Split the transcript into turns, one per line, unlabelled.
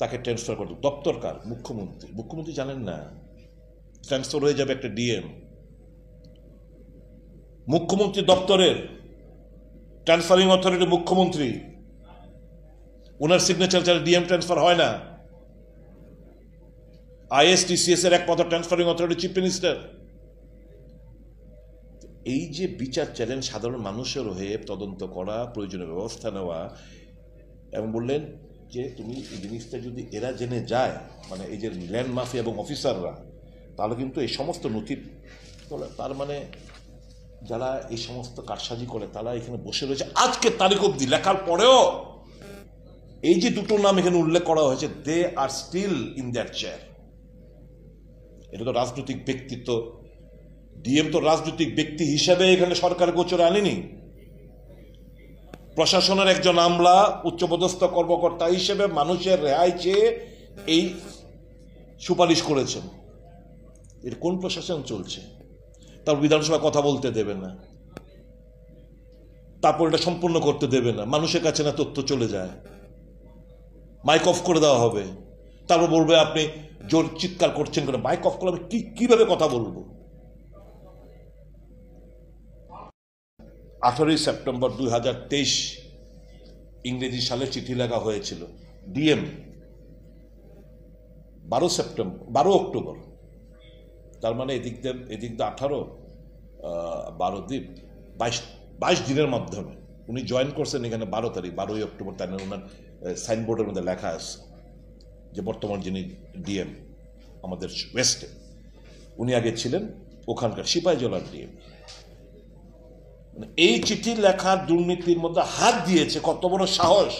তাকে ট্রান্সফার করতে, দপ্তর কার? মুখ্যমন্ত্রী জানেন না? ট্রান্সফার হয়ে যাবে একটা ডিএম, মুখ্যমন্ত্রী দপ্তরের ট্রান্সফারিং অথরিটি মুখ্যমন্ত্রী, ওনার সিগনেচার ছাড়া ডিএম ট্রান্সফার হয় না। আইএসটিসিএস এর একমাত্র ট্রান্সফারিং অথরিটি চিফ মিনিস্টার। এই যে বিচার চ্যালেঞ্জ, সাধারণ মানুষের হয়ে তদন্ত করা, প্রয়োজনীয় ব্যবস্থা নেওয়া, এবং বললেন যে তুমি এই জিনিসটা যদি এরা জেনে যায়, মানে এই যে ল্যান্ড মাফিয়া এবং অফিসাররা, তাহলে কিন্তু এই সমস্ত নথি, তার মানে যারা এই সমস্ত কারসাজি করে তারা এখানে বসে রয়েছে আজকে তারিখ অব্দি, লেখার পরেও এই যে দুটো নাম এখানে উল্লেখ করা হয়েছে, দে আর স্টিল ইন দ্যাট চেয়ার। এটা তো রাজনৈতিক ব্যক্তিত্ব, ডিএম তো রাজনৈতিক ব্যক্তি হিসেবে এখানে সরকার গোচরে আনেনি, প্রশাসনের একজন আমলা, উচ্চপদস্থ কর্মকর্তা হিসেবে মানুষের রেহাই চেয়ে এই সুপারিশ করেছেন। এর কোন প্রশাসন চলছে? তার বিধানসভায় কথা বলতে দেবে না, তারপর এটা সম্পূর্ণ করতে দেবে না, মানুষের কাছে না তথ্য চলে যায়, মাইক অফ করে দেওয়া হবে, তারপর বলবে আপনি জোর চিৎকার করছেন কেন। মাইক অফ করলে আমি কিভাবে কথা বলবো? 18 সেপ্টেম্বর 2023 ইংরেজি সালে চিঠি লেখা হয়েছিল ডিএম, 12 অক্টোবর, তার মানে এদিক দিয়ে 18, 12 দিন, 22 দিনের মাধ্যমে উনি জয়েন করছেন এখানে 12 তারিখ, 12ই অক্টোবর। তাই না ওনার সাইনবোর্ডের মধ্যে লেখা আছে যে বর্তমান যিনি ডিএম আমাদের ওয়েস্টে, উনি আগে ছিলেন ওখানকার সিপাহীজলার ডিএম। এই চিঠি লেখার দুর্নীতির মধ্যে হাত দিয়েছে, কত বড় সাহস!